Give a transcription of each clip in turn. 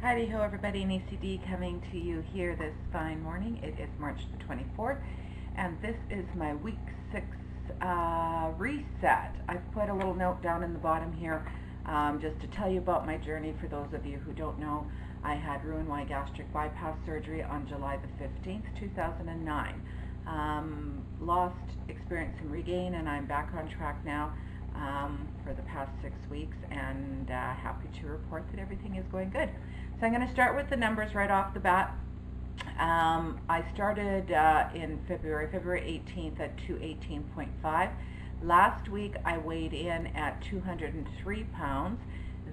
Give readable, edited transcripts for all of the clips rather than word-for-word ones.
Howdy ho everybody, an ACD coming to you here this fine morning. It is March the 24th and this is my week 6 reset. I've put a little note down in the bottom here just to tell you about my journey. For those of you who don't know, I had RNY Gastric Bypass Surgery on July the 15th, 2009. Lost, experienced some regain, and I'm back on track now for the past 6 weeks, and happy to report that everything is going good. So I'm going to start with the numbers right off the bat. I started in February 18th at 218.5. Last week I weighed in at 203 pounds.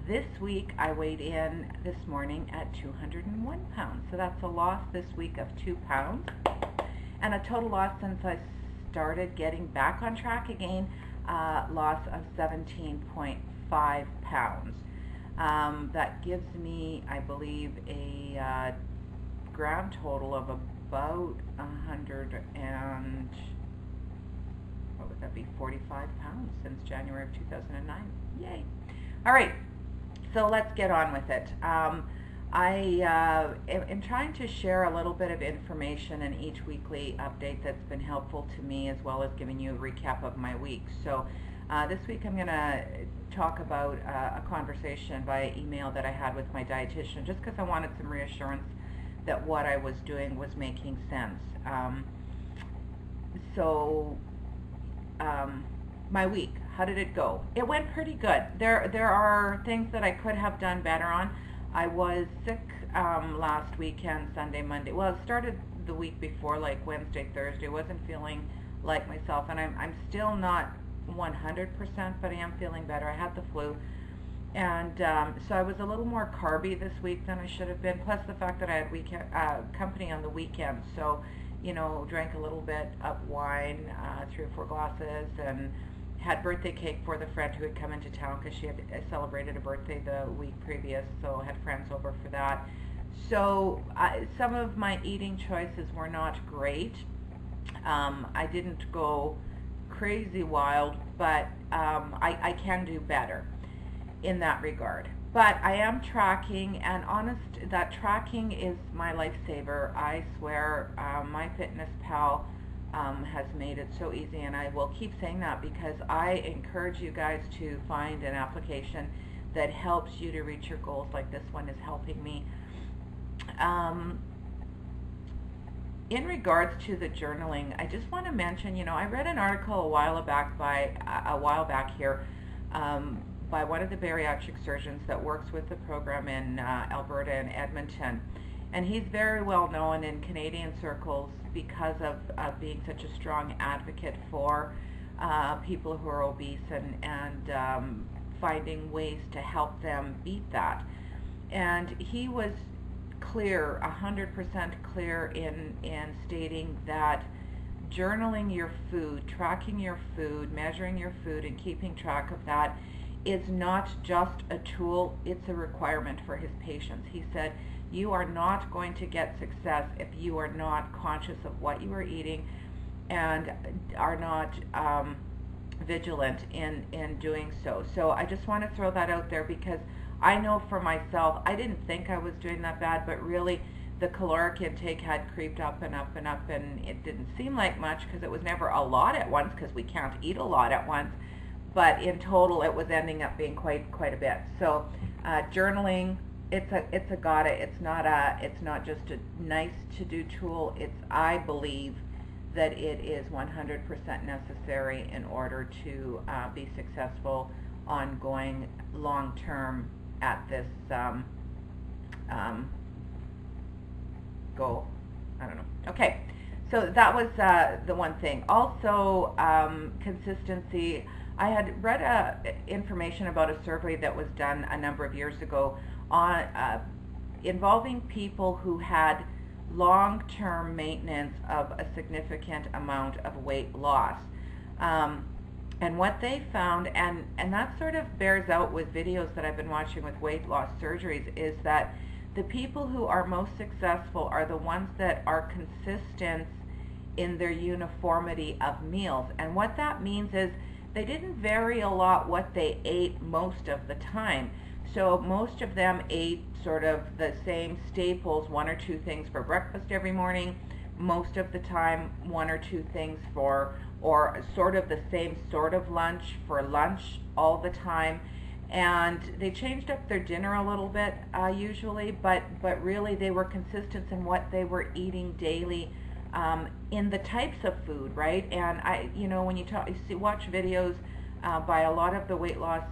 This week I weighed in this morning at 201 pounds. So that's a loss this week of 2 pounds. And a total loss since I started getting back on track again, loss of 17.5 pounds. That gives me, I believe, a grand total of about 45 pounds since January of 2009. Yay! All right, so let's get on with it. I am trying to share a little bit of information in each weekly update that's been helpful to me, as well as giving you a recap of my week. So this week I'm going to talk about a conversation via email that I had with my dietitian, just because I wanted some reassurance that what I was doing was making sense. My week, how did it go? It went pretty good. There are things that I could have done better on. I was sick last weekend, Sunday, Monday. Well, it started the week before, like Wednesday, Thursday. Wasn't feeling like myself, and I'm still not 100%, but I am feeling better. I had the flu, and so I was a little more carby this week than I should have been, plus the fact that I had company on the weekend. So, you know, drank a little bit of wine, 3 or 4 glasses, and had birthday cake for the friend who had come into town because she had celebrated a birthday the week previous, so I had friends over for that. So some of my eating choices were not great. I didn't go crazy wild, but I can do better in that regard. But I am tracking, and honest, that tracking is my lifesaver. I swear, MyFitnessPal has made it so easy, and I will keep saying that because I encourage you guys to find an application that helps you to reach your goals, like this one is helping me. In regards to the journaling, I just want to mention, you know, I read an article a while back here by one of the bariatric surgeons that works with the program in Alberta and Edmonton. And he's very well known in Canadian circles because of being such a strong advocate for people who are obese and finding ways to help them beat that. And he was clear, 100% clear in stating that journaling your food, tracking your food, measuring your food, and keeping track of that is not just a tool, it's a requirement for his patients. He said, you are not going to get success if you are not conscious of what you are eating and are not vigilant in doing so. So I just want to throw that out there because I know for myself, I didn't think I was doing that bad, but really the caloric intake had creeped up and up and up, and it didn't seem like much because it was never a lot at once, because we can't eat a lot at once, but in total it was ending up being quite a bit. So journaling, it's a gotta. It's not just a nice to do tool. I believe that it is 100% necessary in order to be successful ongoing long term at this goal. I don't know. Okay, so that was the one thing. Also, consistency. I had read information about a survey that was done a number of years ago on involving people who had long-term maintenance of a significant amount of weight loss. And what they found, and that sort of bears out with videos that I've been watching with weight loss surgeries, is that the people who are most successful are the ones that are consistent in their uniformity of meals. And what that means is they didn't vary a lot what they ate most of the time. So most of them ate sort of the same staples, one or two things for breakfast every morning, most of the time one or two things for, or sort of the same sort of lunch for lunch all the time. And they changed up their dinner a little bit usually, but really they were consistent in what they were eating daily, in the types of food, right? And when you watch videos by a lot of the weight loss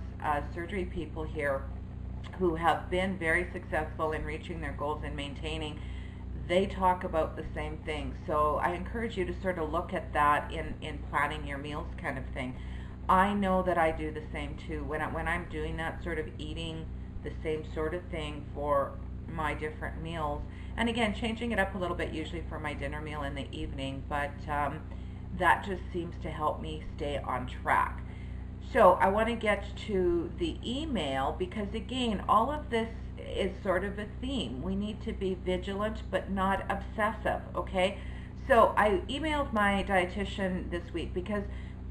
surgery people here who have been very successful in reaching their goals and maintaining, they talk about the same thing. So I encourage you to sort of look at that in planning your meals kind of thing. I know that I do the same too. When I'm doing that sort of eating the same sort of thing for my different meals, and again, changing it up a little bit usually for my dinner meal in the evening, but that just seems to help me stay on track. So I want to get to the email because, again, all of this is sort of a theme. We need to be vigilant but not obsessive, okay? So I emailed my dietitian this week because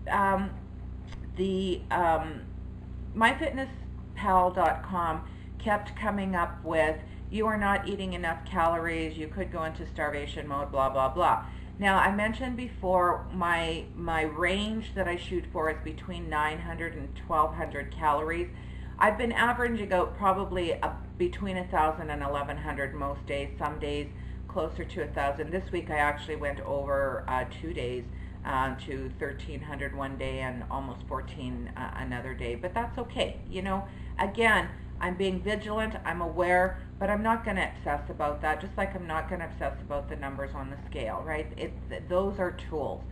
myfitnesspal.com kept coming up with, you are not eating enough calories, you could go into starvation mode, blah, blah, blah. Now, I mentioned before my range that I shoot for is between 900 and 1200 calories. I've been averaging out probably between 1,000 and 1,100 most days, some days closer to 1,000. This week I actually went over 2 days to 1,300 one day and almost 14 another day, but that's okay. Again, I'm being vigilant, I'm aware, but I'm not going to obsess about that, just like I'm not going to obsess about the numbers on the scale, right? Those are tools,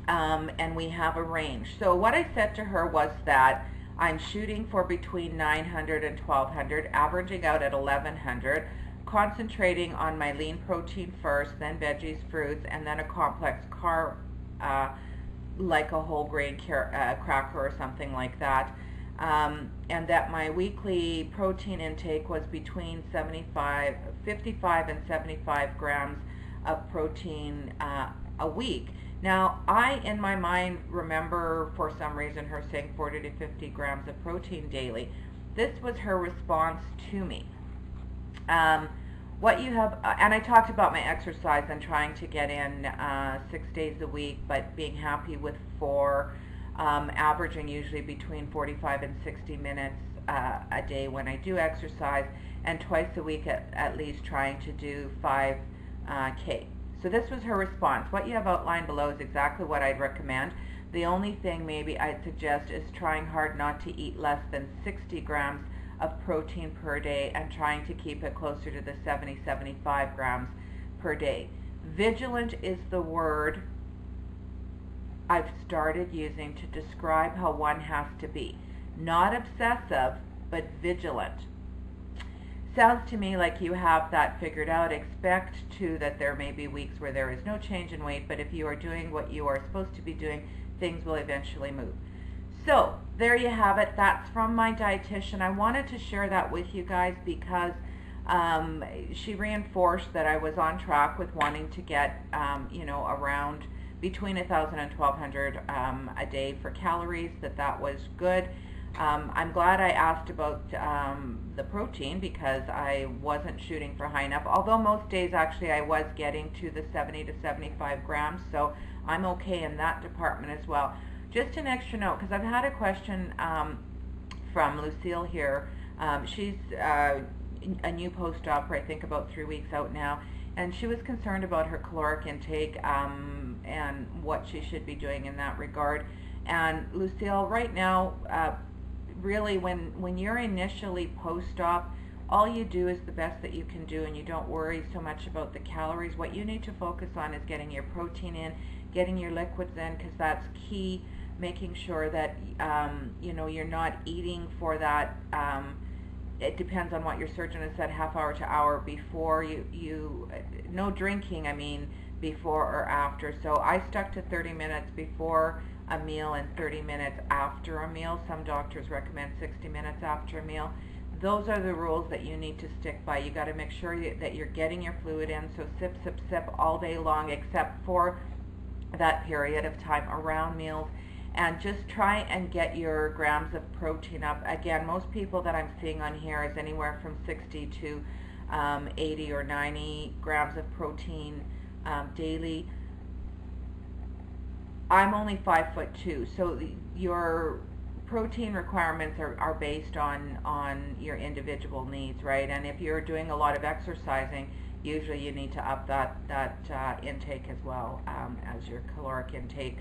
and we have a range. So what I said to her was that I'm shooting for between 900 and 1,200, averaging out at 1,100, concentrating on my lean protein first, then veggies, fruits, and then a complex carb, like a whole grain cracker or something like that. And that my weekly protein intake was between 55 and 75 grams of protein a week. Now, I, in my mind, remember for some reason her saying 40 to 50 grams of protein daily. This was her response to me. What you have, and I talked about my exercise and trying to get in 6 days a week, but being happy with 4. Averaging usually between 45 and 60 minutes a day when I do exercise, and twice a week at least trying to do 5K. So this was her response. What you have outlined below is exactly what I'd recommend. The only thing maybe I'd suggest is trying hard not to eat less than 60 grams of protein per day and trying to keep it closer to the 70-75 grams per day. Vigilant is the word I've started using to describe how one has to be. Not obsessive, but vigilant. Sounds to me like you have that figured out. Expect too that there may be weeks where there is no change in weight, but if you are doing what you are supposed to be doing, things will eventually move. So there you have it. That's from my dietitian. I wanted to share that with you guys because she reinforced that I was on track with wanting to get around between 1,000 and 1,200 a day for calories, that was good. I'm glad I asked about the protein because I wasn't shooting for high enough, although most days actually I was getting to the 70 to 75 grams, so I'm okay in that department as well. Just an extra note, because I've had a question from Lucille here. She's a new post-op, I think about 3 weeks out now, and she was concerned about her caloric intake and what she should be doing in that regard. And Lucille, right now, really when you're initially post-op, all you do is the best that you can do and you don't worry so much about the calories. What you need to focus on is getting your protein in, getting your liquids in, because that's key, making sure that you're not eating for that it depends on what your surgeon has said, half hour to hour before you no drinking, before or after. So I stuck to 30 minutes before a meal and 30 minutes after a meal. Some doctors recommend 60 minutes after a meal. Those are the rules that you need to stick by. You got to make sure that you're getting your fluid in, so sip, sip all day long except for that period of time around meals. and just try and get your grams of protein up. Again, most people that I'm seeing on here is anywhere from 60 to 80 or 90 grams of protein daily. I'm only 5'2", so your protein requirements are based on your individual needs, right? And if you're doing a lot of exercising, usually you need to up that intake as well as your caloric intake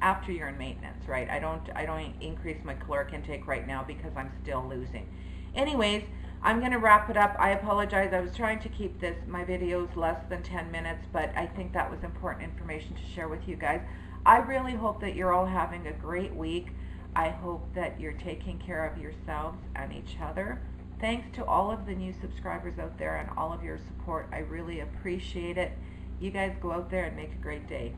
after you're in maintenance, right? I don't increase my caloric intake right now because I'm still losing. Anyways, I'm going to wrap it up. I apologize. I was trying to keep my videos less than 10 minutes, but I think that was important information to share with you guys. I really hope that you're all having a great week. I hope that you're taking care of yourselves and each other. Thanks to all of the new subscribers out there and all of your support. I really appreciate it. You guys go out there and make a great day.